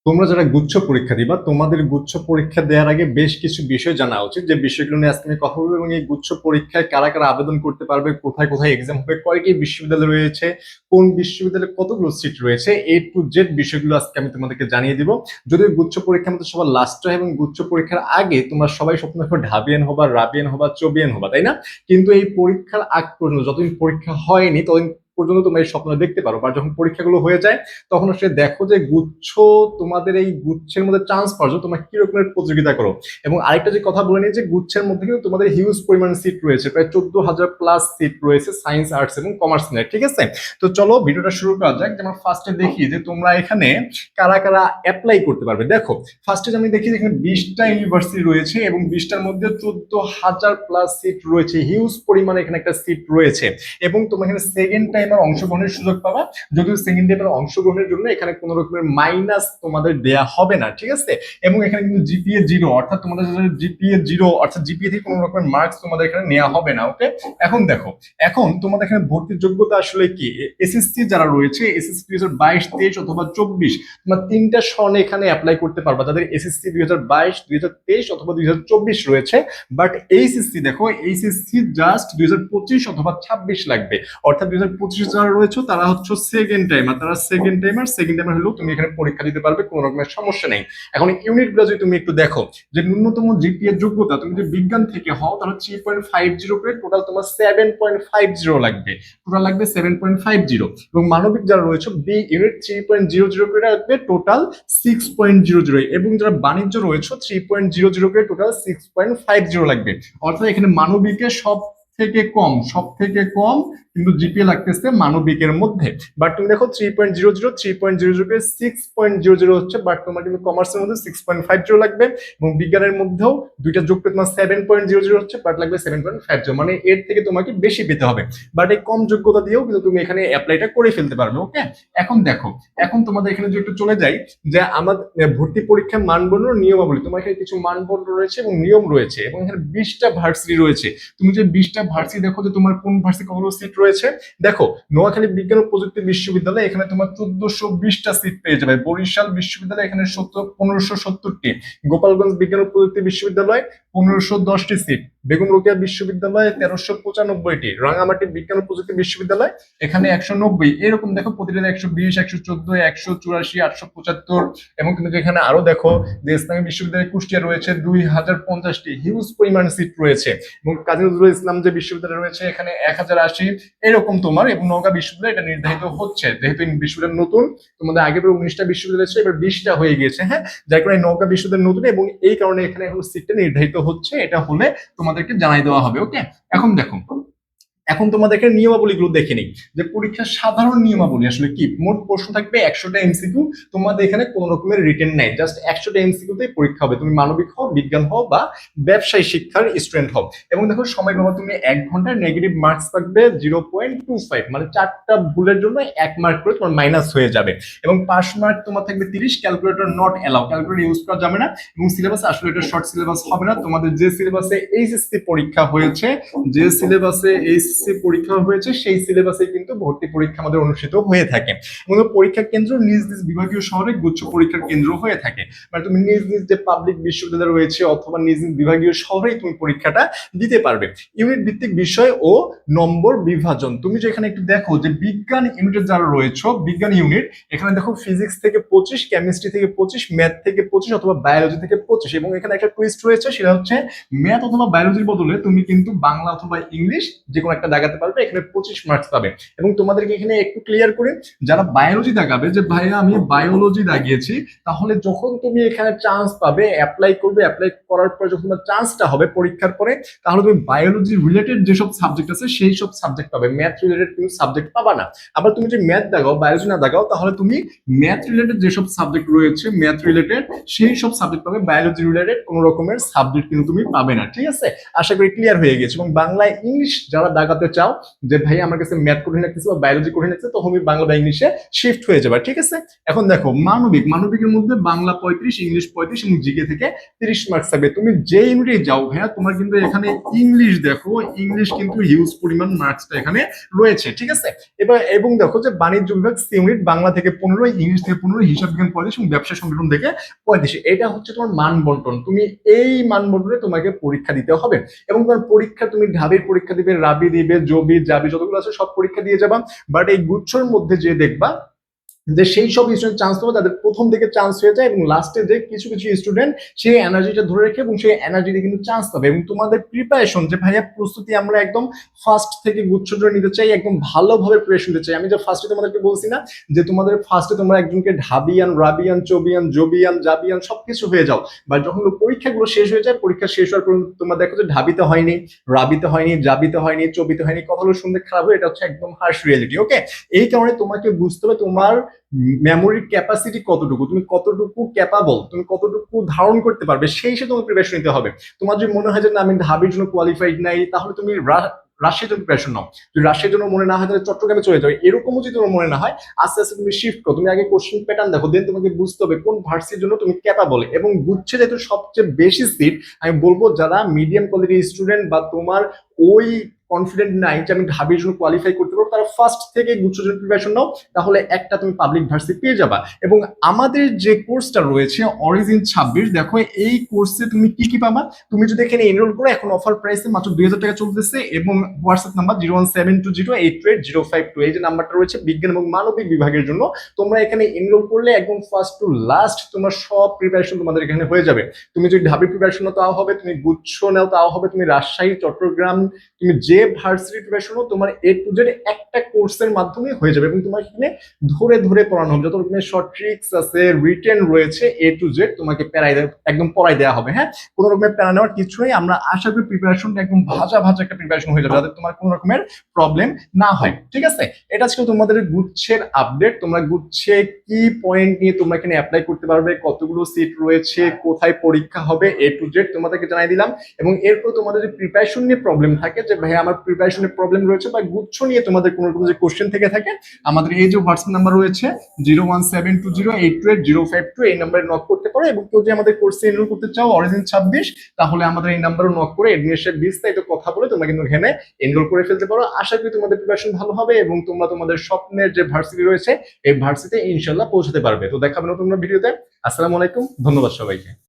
তোমরা যারা গুচ্ছ পরীক্ষা দিবা তোমাদের গুচ্ছ পরীক্ষা দেওয়ার আগে বেশ কিছু বিষয় জানা উচিত, যে বিষয়গুলো নিয়ে আজকে আমি কথা বলবো। এবং এই গুচ্ছ পরীক্ষায় কারা কারা আবেদন করতে পারবে, কোথায় কোথায় এক্সাম হবে, কয়টি বিশ্ববিদ্যালয় রয়েছে, কোন বিশ্ববিদ্যালয়ে কতগুলো সিট রয়েছে, A to Z বিষয়গুলো আজকে আমি তোমাদেরকে জানিয়ে দিব। যদিও গুচ্ছ পরীক্ষা আমাদের সবার লাস্ট হয় এবং গুচ্ছ পরীক্ষার আগে তোমরা সবাই স্বপ্ন দেখো ঢাবিয়ান হবা, রাবিয়ান হবা, চবিয়ান হবা, তাই না? কিন্তু এই পরীক্ষার আগ পর্যন্ত, যতদিন পরীক্ষা হয়নি ততদিন পর্যন্ত তোমরা এই স্বপ্ন দেখতে পারো, বা যখন পরীক্ষাগুলো হয়ে যায় তখন আসলে দেখো যে গুচ্ছ, তোমাদের এই গুচ্ছের মধ্যে চান্স পাওয়ার জন্য তোমরা কি রকমের প্রতিযোগিতা করো। এবং আরেকটা যে কথা বলে নিই, যে গুচ্ছের মধ্যে কিন্তু তোমাদের হিউজ পরিমাণ সিট রয়েছে, প্রায় 14,000 প্লাস সিট রয়েছে সায়েন্স, আর্টস এবং কমার্স নিয়ে, ঠিক আছে? তো চলো ভিডিওটা শুরু করা যাক। যেমন ফার্স্টে দেখি যে তোমরা এখানে কারা কারা অ্যাপ্লাই করতে পারবে। দেখো ফার্স্টে আমি দেখি যে এখানে 20টা ইউনিভার্সিটি রয়েছে এবং 20টার মধ্যে 14,000 প্লাস সিট রয়েছে, হিউজ পরিমাণে এখানে একটা সিট রয়েছে। এবং তোমরা এখানে সেকেন্ড টাইমার অংশগ্রহণের সুযোগ পাবা, যদিও সেকেন্ড টাইমার অংশগ্রহণের জন্য এখানে কোনো রকমের মাইনাস তোমাদের দেয়া হবে না, ঠিক আছে? এবং এখানে কিন্তু জিপিএ জিরো, অর্থাৎ তোমাদের জিপিএ জিরো, অর্থাৎ জিপিএ থেকে কোনো রকমের মার্কস তোমাদের এখানে নেওয়া হবে না। ওকে, এখন দেখো, এখন তোমাদের এখানে ভর্তির যোগ্যতা আসলে কি। এসএসসি যারা রয়েছে, এসএসসি 2022, 23 অথবা 24, তোমরা তিনটা সনে এখানে অ্যাপ্লাই করতে পারবা, যাদের এসএসসি 2022, 2023 অথবা 2024 রয়েছে। বাট এইচএসসি দেখো, এইচএসসি জাস্ট 2025 অথবা 26 লাগবে। অর্থাৎ 2025 যারা রয়েছে তারা হচ্ছে সেকেন্ড টাইমার, তারা সেকেন্ড টাইমার হলেও তুমি এখানে পরীক্ষা দিতে পারবে, কোনো রকমের সমস্যা নেই। এখন ইউনিটগুলো যদি তুমি একটু দেখো, যে ন্যূনতম জিপিএ যোগ্যতা তুমি যদি বিজ্ঞান থেকে হও তাহলে 3.50 করে, টোটাল তোমার 7.50 লাগবে, টোটাল লাগবে 7.50। এবং মানবিক যারা রয়েছে বি ইউনিট 3.00 করে লাগবে, টোটাল 6.00। এবং যারা বাণিজ্য রয়েছে 3.00 করে, টোটাল 6.50 লাগবে। অর্থাৎ এখানে মানবিকের সব থেকে কম কিন্তু জিপিএ লাগতেছে মানবিকের মধ্যে। বাট তুমি দেখো 3.00 6.00 হচ্ছে, বাট তোমার কিন্তু কমার্সের মধ্যে 6.50 লাগবে। এবং বিজ্ঞানের মধ্যেও দুইটা যোগ করে তোমার 7.00 হচ্ছে, বাট লাগবে 7.50, মানে এর থেকে তোমাকে বেশি পেতে হবে। বাট এই কম যোগ্যতা দিয়েও কিন্তু তুমি এখানে অ্যাপ্লাইটা করে ফেলতে পারবে। ওকে, এখন দেখো, এখন তোমাদের এখানে যদি একটু চলে যাই, যে আমাদের ভর্তি পরীক্ষার মানদণ্ড নিয়মাবলী, তোমার এখানে কিছু মানদণ্ড রয়েছে এবং নিয়ম রয়েছে, এবং এখানে 20টা ভার্সিটি রয়েছে। তুমি যে 20টা ভার্সিটি দেখো যে তোমার কোন ভার্সিটি কতগুলো সিট রয়েছে। দেখো নোয়াখালী বিজ্ঞান ও প্রযুক্তি বিশ্ববিদ্যালয়, এখানে তোমার 1420টা সিট পেয়ে যাবে। বরিশাল বিশ্ববিদ্যালয় এখানে 1570টি। গোপালগঞ্জ বিজ্ঞান ও প্রযুক্তি বিশ্ববিদ্যালয় 1510টি সিট। বেগম রোকেয়া বিশ্ববিদ্যালয় 1395টি। রাঙামাটি বিজ্ঞান ও প্রযুক্তি বিশ্ববিদ্যালয় এখানে 190। এরকম দেখো প্রতিটা 120, 114, 184, 875। এবং তুমি যেখানে আরো দেখো যে ইসলামী বিশ্ববিদ্যালয় কুষ্টিয়া রয়েছে 2050টি, হিউজ পরিমাণ সিট রয়েছে। এবং কাজী নজরুল ইসলাম যে বিশ্ববিদ্যালয় রয়েছে এখানে 1080। এরকম তোমার, এবং নওগাঁ বিশ্ববিদ্যালয় এটা নির্ধারিত হচ্ছে, যেহেতু বিশ্ববিদ্যালয় নতুন, তোমাদের আগে 19টা বিশ্ববিদ্যালয় ছিল, এবার 20টা হয়ে গিয়েছে। হ্যাঁ, যার কারণে নওগাঁ বিশ্ববিদ্যালয় নতুন, এবং এই কারণে এখানে এখন সিটটা নির্ধারিত হচ্ছে। এটা হলে তোমাদেরকে জানাই দেওয়া হবে। ওকে, এখন দেখো, এখন তোমাদেরকে নিয়মাবলীগুলো দেখে নিই, যে পরীক্ষার সাধারণ নিয়মাবলী আসলে কি। মোট প্রশ্ন থাকবে 100টা এমসিকিউ। তোমাদের এখানে কোনো রকমের রিটেন নাই, জাস্ট 100টা এমসিকিউতেই পরীক্ষা হবে। তুমি মানবিক হও, বিজ্ঞান হও, বা ব্যবসায়ী শিক্ষার স্টুডেন্ট হও। এবং দেখো সময় পাবা তুমি 1 ঘন্টার, নেগেটিভ মার্কস থাকবে 0.25, মানে 4টা ভুলের জন্য 1 মার্ক করে তোমার মাইনাস হয়ে যাবে। এবং পাস মার্ক তোমার থাকবে 30। Calculator not allow, calculator use করা যাবে না। এবং সিলেবাস আসলে এটা শর্ট সিলেবাস হবে না। তোমাদের যে সিলেবাসে এইচএসসি পরীক্ষা হয়েছে, যে সিলেবাসে এইচএসসি পরীক্ষা হয়েছে সেই সিলেবাসে কিন্তু ভর্তি পরীক্ষা আমাদের অনুষ্ঠিত হয়ে থাকে। এবং পরীক্ষা কেন্দ্র নিজ নিজ বিভাগীয় শহরে গুচ্ছ পরীক্ষার কেন্দ্র হয়ে থাকে। মানে তুমি নিজ নিজ যে পাবলিক বিশ্ববিদ্যালয় রয়েছে অথবা নিজ নিজ বিভাগীয় শহরেই তুমি পরীক্ষাটা দিতে পারবে। ইউনিট ভিত্তিক বিষয় ও নম্বর বিভাজন, তুমি যে এখানে একটু দেখো যে বিজ্ঞান ইউনিটের যারা রয়েছে, বিজ্ঞান ইউনিট এখানে দেখো ফিজিক্স থেকে 25, কেমিস্ট্রি থেকে 25, ম্যাথ থেকে 25 অথবা বায়োলজি থেকে 25। এবং এখানে একটা টুইস্ট রয়েছে, সেটা হচ্ছে ম্যাথ অথবা বায়োলজির বদলে তুমি কিন্তু বাংলা অথবা ইংলিশ যে কোনো একটা দাগাতে পারবে, এখানে 25 মার্কস পাবে। এবং তোমাদেরকে এখানে একটু ক্লিয়ার করে, যারা বায়োলজি দাগাবে যে ভাইয়া আমি বায়োলজি দাগিয়েছি, তাহলে যখন তুমি এখানে চান্স পাবে, অ্যাপ্লাই করবে, অ্যাপ্লাই করার পর যখন তোমার চান্সটা হবে পরীক্ষার পরে, তাহলে তুমি বায়োলজি রিলেটেড যেসব সাবজেক্ট আছে সেই সব সাবজেক্ট পাবে, ম্যাথ রিলেটেড তুমি সাবজেক্ট পাবা না। আবার তুমি যে ম্যাথ দাগাও, বায়োলজি না দাগাও, তাহলে তুমি ম্যাথ রিলেটেড যেসব সাবজেক্ট রয়েছে, ম্যাথ রিলেটেড সেই সব সাবজেক্ট পাবে, বায়োলজি রিলেটেড কোনো রকমের সাবজেক্ট কিন্তু তুমি পাবে না। ঠিক আছে, আশা করি ক্লিয়ার হয়ে গেছে। এবং বাংলা ইংলিশ যারা দাগাচ্ছ দেখাতে চাও যে ভাই আমার কাছে ম্যাথ কঠিন লাগতেছে বা বায়োলজি কঠিন লাগছে, তখন তুমি বাংলা বা ইংলিশে শিফট হয়ে যাবে, ঠিক আছে? এখন দেখো মানবিকের মধ্যে বাংলা 35, ইংলিশ 35 এবং জিকে থেকে 30 মার্কস থাকবে। তুমি যে ইউনিটে যাও ভাইয়া, তোমার কিন্তু এখানে ইংলিশ দেখো, ইংলিশ কিন্তু হিউজ পরিমাণ মার্কসটা এখানে রয়েছে, ঠিক আছে? এবার এবং দেখো যে বাণিজ্য বিভাগ সি ইউনিট বাংলা থেকে 15, ইংলিশ থেকে 15, হিসাব বিজ্ঞান 35 এবং ব্যবসা সংগঠন থেকে 35। এটা হচ্ছে তোমার মান বন্টন। তুমি এই মান বন্টনে তোমাকে পরীক্ষা দিতে হবে এবং তোমার পরীক্ষা, তুমি ঢাবির পরীক্ষা দিবে, রাবি দিবে, জবি জাবি যতগুলো আছে সব পরীক্ষা দিয়ে যাবা। বাট এই গুচ্ছর মধ্যে যে দেখবা যে সেই সব স্টুডেন্ট চান্স পাবে তাদের প্রথম দিকে চান্স হয়ে যায় এবং লাস্টে যে কিছু কিছু স্টুডেন্ট সেই এনার্জিটা ধরে রেখে এবং সেই এনার্জিতে কিন্তু চান্স পাবে। এবং তোমাদের প্রিপারেশন যে ভাইয়া প্রস্তুতি আমরা একদম ফার্স্ট থেকে গুচ্ছ ধরে নিতে চাই, একদম ভালোভাবে প্রিপারেশন নিতে চাই। আমি যে ফার্স্টে তোমাদেরকে বলছি না যে তোমাদের ফার্স্টে তোমরা একজনকে ঢাবিয়ান, রাবিয়ান, চবিয়ান, জবিয়ান, জাবিয়ান সবকিছু হয়ে যাও, বা যখন পরীক্ষাগুলো শেষ হয়ে যায়, পরীক্ষা শেষ হওয়ার পর তোমরা দেখো যে ঢাবিতে হয়নি, রাবিতে হয়নি, জাবিতে হয়নি, চবিতে হয়নি, কথাগুলো শুনতে খারাপ হয়, এটা হচ্ছে একদম হার্শ রিয়েলিটি। ওকে, এই কারণে তোমাকে বুঝতে হবে তোমার মেমোরির ক্যাপাসিটি কতটুকু, তুমি কতটুকু ক্যাপাবল, তুমি কতটুকু ধারণ করতে পারবে, সেই হিসেবে তোমার প্রিপারেশন নিতে হবে। তোমার যদি মনে হয় যে না আমি ঢাবির জন্য কোয়ালিফাইড নাই, তাহলে তুমি রাজশাহীর জন্য প্রিপারেশন নাও। যদি রাজশাহীর জন্য মনে না হয় তাহলে চট্টগ্রামে চলে যাবে। এরকমও যদি তোমার মনে না হয়, আস্তে আস্তে তুমি শিফট করো। তুমি আগে কোশ্চেন প্যাটার্ন দেখো, দেন তোমাকে বুঝতে হবে কোন ভার্সিটির জন্য তুমি ক্যাপাবল। এবং গুচ্ছে যেহেতু সবচেয়ে বেশি সিট, আমি বলবো যারা মিডিয়াম কোয়ালিটির স্টুডেন্ট বা তোমার ওই কনফিডেন্ট নাই যে আমি ঢাবির জন্য কোয়ালিফাই করতে পারবো, তারা ফার্স্ট থেকে গুচ্ছ জন্য প্রিপারেশন নাও, তাহলে একটা তুমি পাবলিক ভার্সিটি পেয়ে যাবা। এবং আমাদের যে কোর্সটা রয়েছে অরিজিন 26, দেখো এই কোর্সে তুমি কি কি পাবা। তুমি যদি এখানে এনরোল করো, এখন অফার প্রাইসে মাত্র 2000 টাকা চলতেছে। এবং হোয়াটসঅ্যাপ নাম্বার 0172082082805, এই যে নাম্বারটা রয়েছে বিজ্ঞান এবং মানবিক বিভাগের জন্য, তোমরা এখানে এনরোল করলে একদম ফার্স্ট টু লাস্ট তোমার সব প্রিপারেশন তোমাদের এখানে হয়ে যাবে। তুমি যদি ঢাবি প্রিপারেশন নাও তাও হবে, তুমি গুচ্ছ নাও তাও হবে, তুমি রাজশাহী, চট্টগ্রাম, তুমি যে ভার্সিটি প্রিপারেশন তোমার এ টু জেড একটা কোর্সের মাধ্যমে হয়ে যাবে। এবং তোমার এখানে ধরে ধরে পড়ানো হবে, যত রকমের শর্ট ট্রিক্স আছে, রিটেন রয়েছে, এ টু জেড তোমাকে একদম পড়াই দেওয়া হবে। হ্যাঁ, কোনো রকমের প্যারা নেওয়ার কিছু নেই। আমরা আশা করি প্রিপারেশনটা একদম ভাজা ভাজা একটা প্রিপারেশন হয়ে যাবে, যাতে তোমার কোনো রকমের প্রবলেম না হয়, ঠিক আছে? এটা ছিল তোমাদের গুচ্ছের আপডেট। তোমরা গুচ্ছে কি পয়েন্ট নিয়ে তোমরা এখানে অ্যাপ্লাই করতে পারবে, কতগুলো সিট রয়েছে, কোথায় পরীক্ষা হবে, এ টু জেড তোমাদেরকে জানাই দিলাম। এবং এরপর তোমাদের যে প্রিপারেশন নিয়ে প্রবলেম থাকে, যে ভাই আমার প্রিপারেশনের প্রবলেম রয়েছে বা গুচ্ছ নিয়ে তোমাদের কোনো রকম যে কোশ্চেন থেকে থাকে, আমাদের এই যে হোয়াটসঅ্যাপ নাম্বার রয়েছে 017208205, এই নাম্বারে নক করতে পারো। এবং কেউ যদি আমাদের কোর্সে এনরোল করতে চাও অরিজিন 26, তাহলে আমাদের এই নাম্বারে নক করে এডমিশনের বিস্তারিত কথা বলে তোমরা কিন্তু এখানে এনরোল করে ফেলতে পারো। আশা করি তোমাদের প্রিপারেশন ভালো হবে এবং তোমরা তোমাদের স্বপ্নের যে ভার্সিটি রয়েছে এই ভার্সিটিতে ইনশাল্লাহ পৌঁছাতে পারবে। তো দেখা হবে নতুন ভিডিওতে। আসসালামু আলাইকুম, ধন্যবাদ সবাইকে।